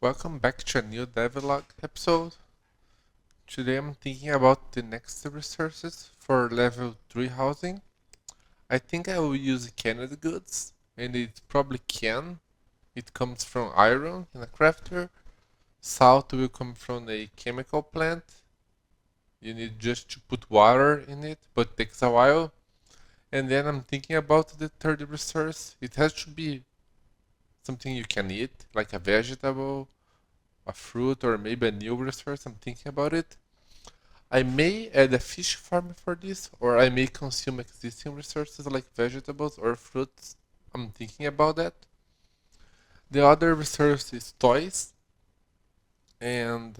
Welcome back to a new Devlog episode. Today I'm thinking about the next resources for level 3 housing. I think I will use canned goods, and it probably can. It comes from iron in a crafter. Salt will come from a chemical plant. You need just to put water in it, but it takes a while. And then I'm thinking about the third resource. It has to be something you can eat, like a vegetable, a fruit, or maybe a new resource. I'm thinking about it. I may add a fish farm for this, or I may consume existing resources like vegetables or fruits. I'm thinking about that. The other resource is toys, and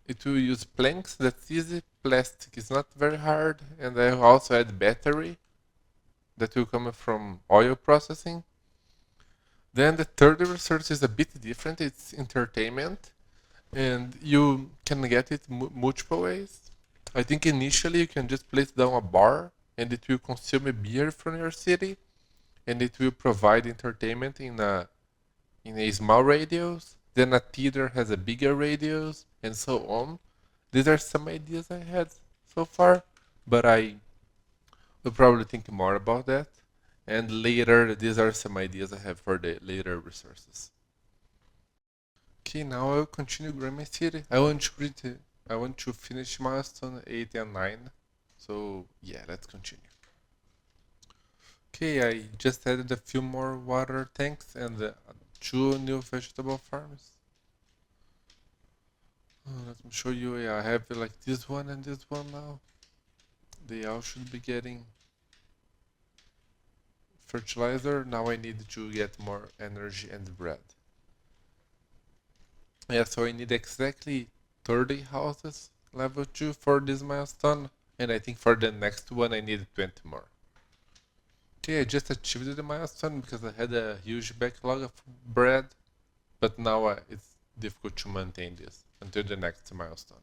it will use planks. That's easy. Plastic is not very hard, and I will also add battery that will come from oil processing. Then the third resource is a bit different. It's entertainment, and you can get it multiple ways. I think initially you can just place down a bar and it will consume a beer from your city and it will provide entertainment in a small radius. Then a theater has a bigger radius and so on. These are some ideas I had so far, but I will probably think more about that. And later, these are some ideas I have for the later resources. Okay, now I'll continue growing my city. I want to finish milestone 8 and 9. So yeah, let's continue. Okay, I just added a few more water tanks and two new vegetable farms. Let me show you. Yeah, I have like this one and this one now. They all should be getting fertilizer. Now I need to get more energy and bread. Yeah, so I need exactly 30 houses level 2 for this milestone. And I think for the next one I need 20 more. Okay, I just achieved the milestone because I had a huge backlog of bread, but now it's difficult to maintain this until the next milestone.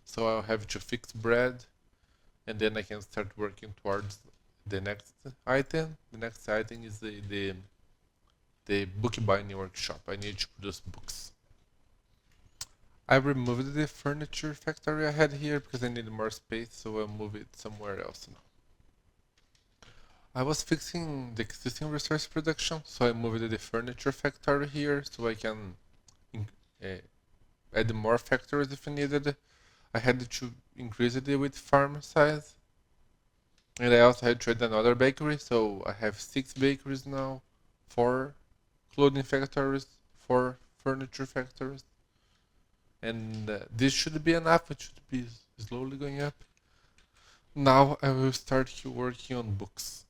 So I'll have to fix bread, and then I can start working towards the next item. The next item is the bookbinding workshop. I need to produce books. I removed the furniture factory I had here because I need more space, so I'll move it somewhere else now. I was fixing the existing resource production, so I moved the furniture factory here so I can uh, add more factories if needed. I had to increase it with farm size. And I also had to add another bakery, so I have 6 bakeries now, 4 clothing factories, 4 furniture factories. And this should be enough, it should be slowly going up. Now I will start working on books.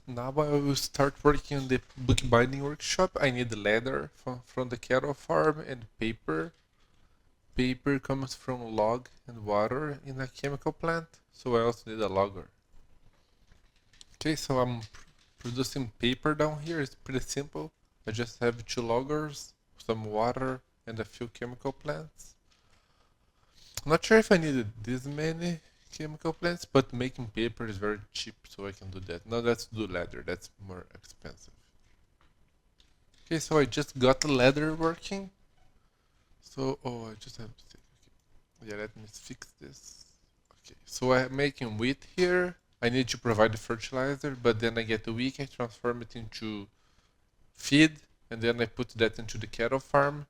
Now I will start working on the bookbinding workshop. I need leather from the cattle farm and paper. Paper comes from log and water in a chemical plant, so I also need a logger. Okay, so I'm producing paper down here. It's pretty simple. I just have 2 loggers, some water, and a few chemical plants. I'm not sure if I needed this many chemical plants, but making paper is very cheap, so I can do that. Now let's do leather, that's more expensive. Okay, so I just got the leather working. So, oh, I just have to say, okay. Yeah, let me fix this. Okay, so I'm making wheat here. I need to provide the fertilizer, but then I get the wheat, I transform it into feed, and then I put that into the cattle farm.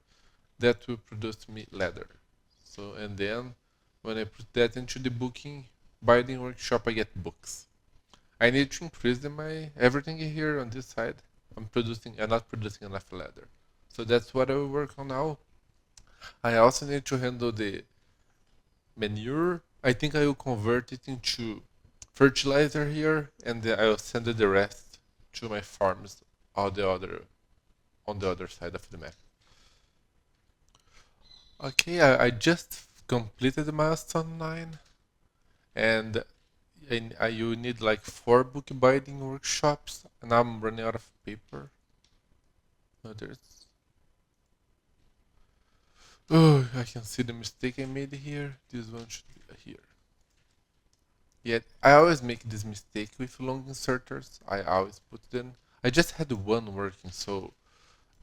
That will produce me leather. So, and then when I put that into the binding workshop, I get books. I need to increase my everything here on this side. I'm not producing enough leather. So that's what I will work on now. I also need to handle the manure. I think I will convert it into fertilizer here, and then I will send the rest to my farms on the other side of the map. Okay, I just completed milestone 9, and you need like 4 bookbinding workshops, and I'm running out of paper. Oh, oh, I can see the mistake I made here. This one should be here. Yet I always make this mistake with long inserters. I always put them. I just had one working, so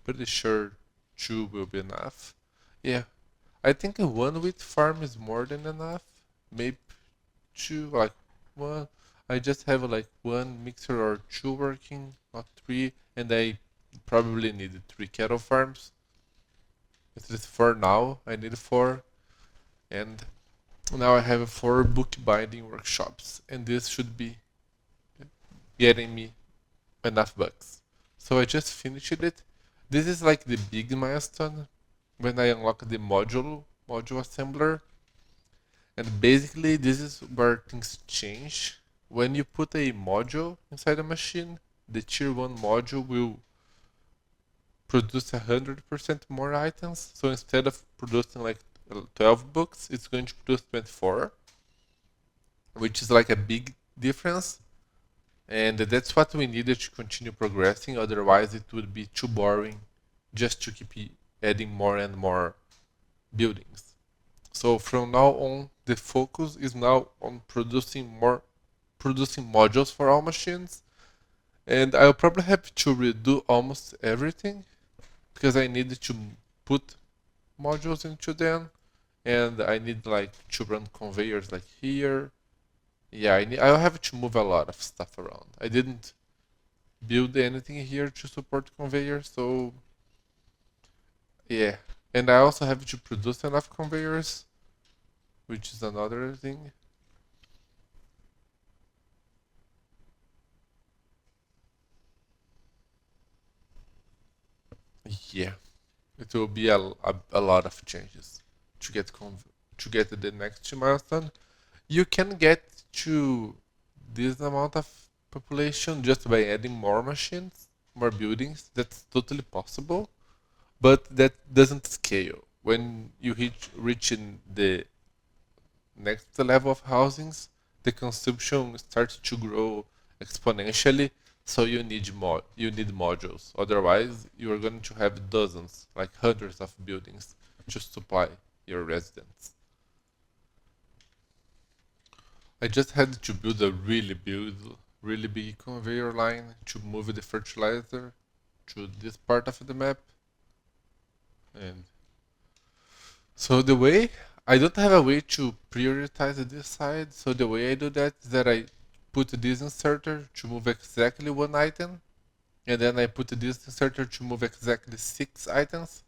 pretty sure two will be enough. Yeah, I think a one wheat farm is more than enough. Maybe two, like one. I just have like one mixer or two working, not three, and I probably need three cattle farms. At least for now, I need four, and now I have four bookbinding workshops, and this should be getting me enough bucks. So I just finished it. This is like the big milestone when I unlock the module assembler, and basically this is where things change. When you put a module inside a machine, the tier 1 module will produce 100% more items. So instead of producing like 12 books, it's going to produce 24, which is like a big difference. And that's what we needed to continue progressing. Otherwise, it would be too boring just to keep adding more and more buildings. So from now on, the focus is now on producing modules for all machines. And I'll probably have to redo almost everything because I need to put modules into them, and I need like to run conveyors like here. Yeah, I'll have to move a lot of stuff around. I didn't build anything here to support conveyors, so yeah. And I also have to produce enough conveyors, which is another thing. Yeah, it will be a lot of changes to get to the next milestone. You can get to this amount of population just by adding more machines, more buildings. That's totally possible, but that doesn't scale. When you reach in the next level of housings, the consumption starts to grow exponentially. So you need modules. Otherwise, you are going to have dozens, like hundreds of buildings to supply your residents. I just had to build a really big conveyor line to move the fertilizer to this part of the map. And so the way I don't have a way to prioritize this side. So the way I do that is that I put this inserter to move exactly one item, and then I put this inserter to move exactly 6 items.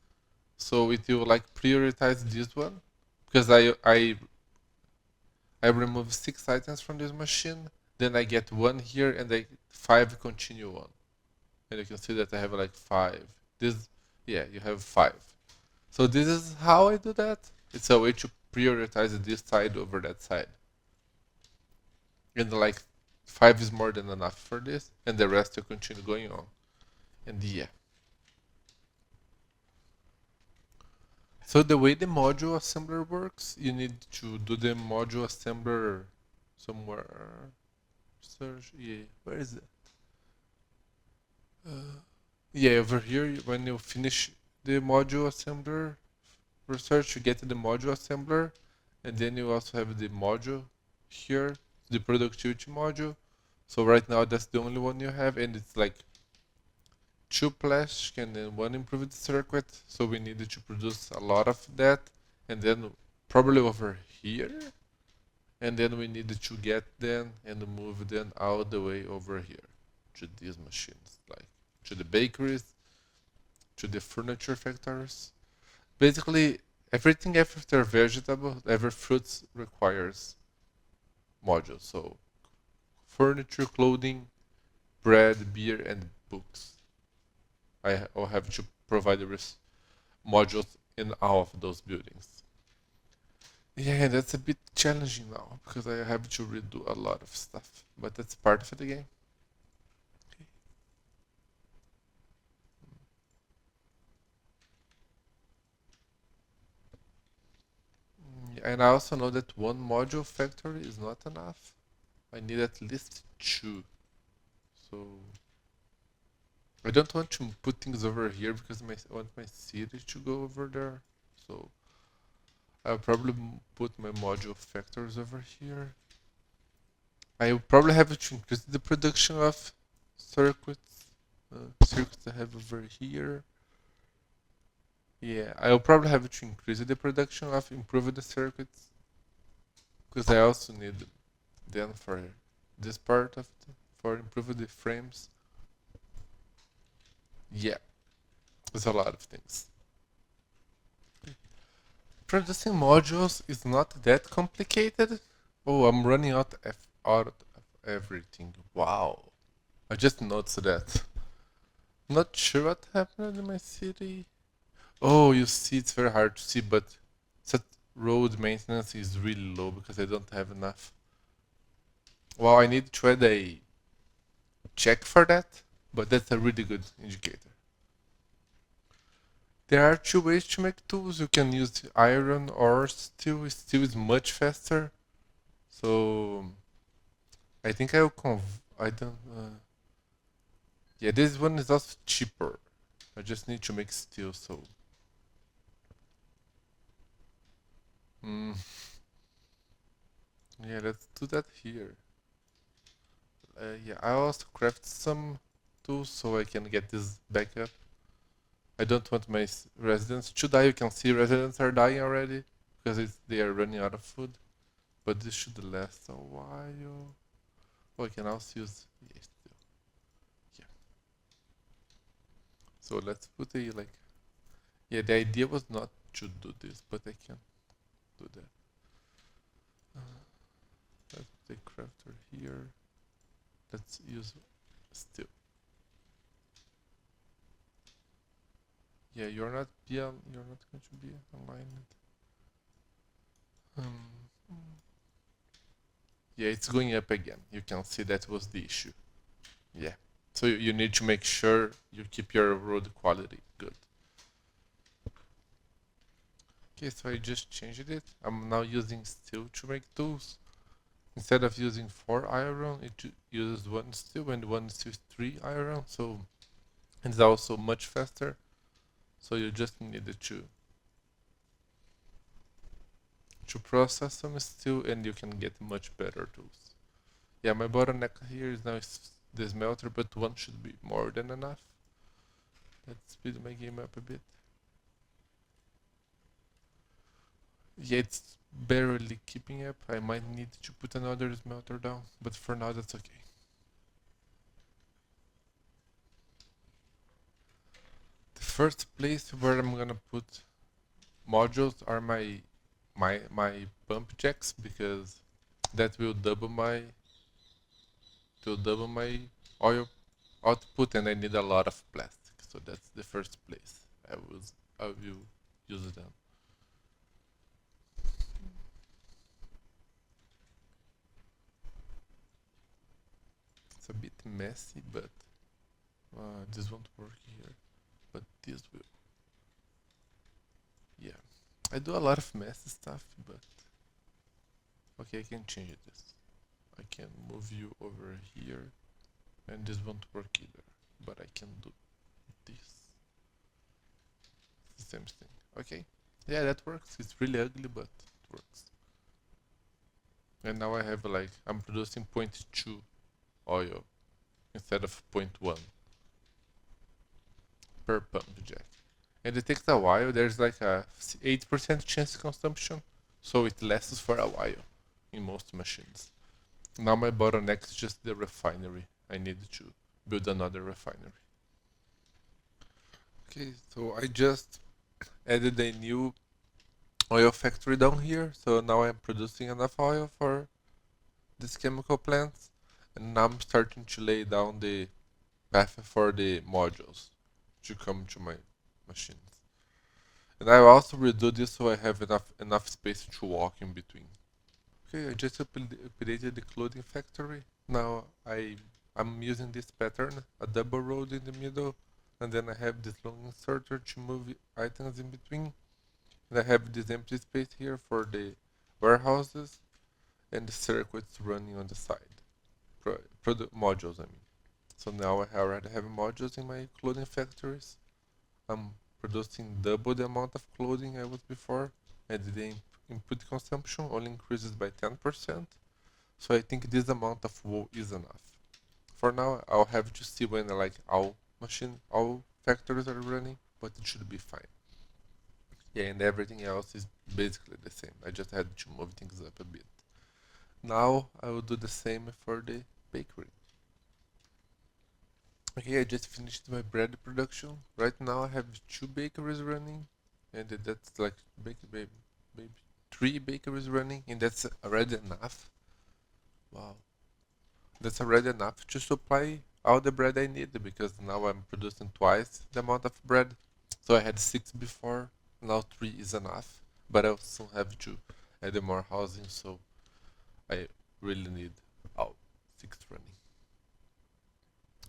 So it will like prioritize this one because I remove 6 items from this machine, then I get one here, and 5 continue on. And you can see that I have like 5. This, yeah, you have 5. So this is how I do that. It's a way to prioritize this side over that side. And like 5 is more than enough for this, and the rest will continue going on. And yeah. So the way the module assembler works, you need to do the module assembler somewhere. Search, yeah, where is it? Yeah, over here, when you finish the module assembler research, you get the module assembler, and then you also have the module here, the productivity module. So right now, that's the only one you have, and it's like 2 plastic and then 1 improved circuit. So we needed to produce a lot of that, and then probably over here, and then we needed to get them and move them all the way over here to these machines, like to the bakeries, to the furniture factories. Basically, everything after vegetable, every fruits requires modules. So furniture, clothing, bread, beer, and books. I'll have to provide the modules in all of those buildings. Yeah, that's a bit challenging now because I have to redo a lot of stuff, but that's part of the game. And I also know that one module factory is not enough. I need at least 2. So I don't want to put things over here because I want my city to go over there. So I'll probably put my module factors over here. I will probably have to increase the production of circuits circuits I have over here. Yeah, I'll probably have to increase the production of improve the circuits because I also need them for this part of for improving the frames. Yeah, there's a lot of things. Producing modules is not that complicated. Oh, I'm running out of everything. Wow, I just noticed that. Not sure what happened in my city. Oh, you see, it's very hard to see, but that road maintenance is really low because I don't have enough. Well, I need to add a check for that, but that's a really good indicator. There are two ways to make tools. You can use iron or steel. Steel is much faster. So I think I will I don't. Yeah, this one is also cheaper. I just need to make steel. So. Mm, yeah, let's do that here. Yeah, I also craft some tools so I can get this backup. I don't want my residents to die. You can see residents are dying already because they are running out of food. But this should last a while. Oh, I can also use yeah, still. Yeah. So let's put a like. Yeah, the idea was not to do this, but I can do that. Let's put a crafter here. Let's use still. Yeah, you're not beyond. You're not going to be aligned. Um, yeah, it's going up again. You can see that was the issue. Yeah. So you need to make sure you keep your road quality good. Okay, so I just changed it. I'm now using steel to make tools. Instead of using 4 iron, it uses 1 steel and 1 steel 3 iron. So it's also much faster. So you just need to process some steel and you can get much better tools. Yeah, my bottleneck here is now the smelter, but 1 should be more than enough. Let's speed my game up a bit. Yeah, it's barely keeping up. I might need to put another smelter down, but for now that's okay. The first place where I'm gonna put modules are my pump jacks because that will double my oil output and I need a lot of plastic. So that's the first place I will use them. It's a bit messy, but this won't work here. But this will. Yeah, I do a lot of messy stuff, but okay, I can change this. I can move you over here, and this won't work either. But I can do this. It's the same thing. Okay, yeah, that works. It's really ugly, but it works. And now I have like I'm producing 0.2 oil instead of 0.1 per pump jack. And it takes a while. There's like a 8% chance consumption, so it lasts for a while in most machines. Now my bottleneck is just the refinery. I need to build another refinery. Okay, so I just added a new oil factory down here. So now I'm producing enough oil for these chemical plants. And now I'm starting to lay down the path for the modules to come to my machines. And I will also redo this so I have enough space to walk in between. Okay, I just updated the clothing factory. Now I'm using this pattern, a double road in the middle, and then I have this long inserter to move items in between. And I have this empty space here for the warehouses and the circuits running on the side. Product modules, I mean. So now I already have modules in my clothing factories. I'm producing double the amount of clothing I was before, and the input consumption only increases by 10%. So I think this amount of wool is enough. For now, I'll have to see when like I'll machine, all factories are running, but it should be fine. Yeah, and everything else is basically the same. I just had to move things up a bit. Now I will do the same for the bakery. Okay, I just finished my bread production. Right now I have 2 bakeries running, and that's like maybe 3 bakeries running, and that's already enough. Wow, that's already enough to supply all the bread I need because now I'm producing twice the amount of bread. So I had 6 before, now 3 is enough, but I also have to add more housing, so I really need all 6 running.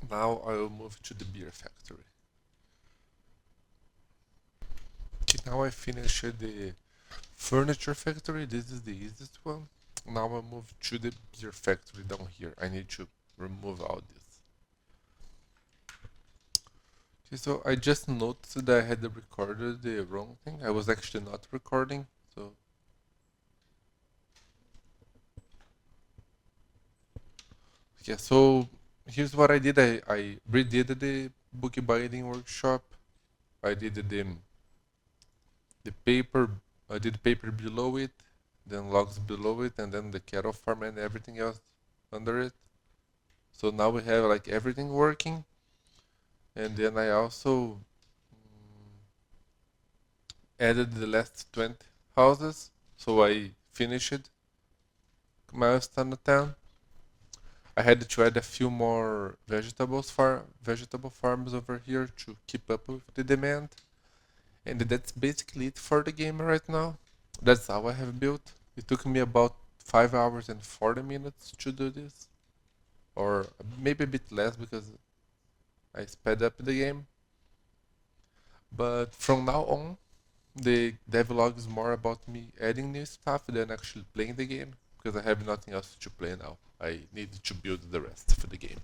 Now I will move to the beer factory. Okay, now I finished the furniture factory. This is the easiest one. Now I move to the beer factory down here. I need to remove all this. Okay, so I just noticed that I had recorded the wrong thing. I was actually not recording. So yeah, so here's what I did. I redid the book binding workshop. I did the paper. I did paper below it, then logs below it, and then the cattle farm and everything else under it. So now we have like everything working. And then I also added the last 20 houses. So I finished milestone 10. I had to add a few more vegetable farms over here to keep up with the demand. And that's basically it for the game right now. That's how I have built. It took me about 5 hours and 40 minutes to do this. Or maybe a bit less because I sped up the game. But from now on, the devlog is more about me adding new stuff than actually playing the game, because I have nothing else to play now. I need to build the rest for the game.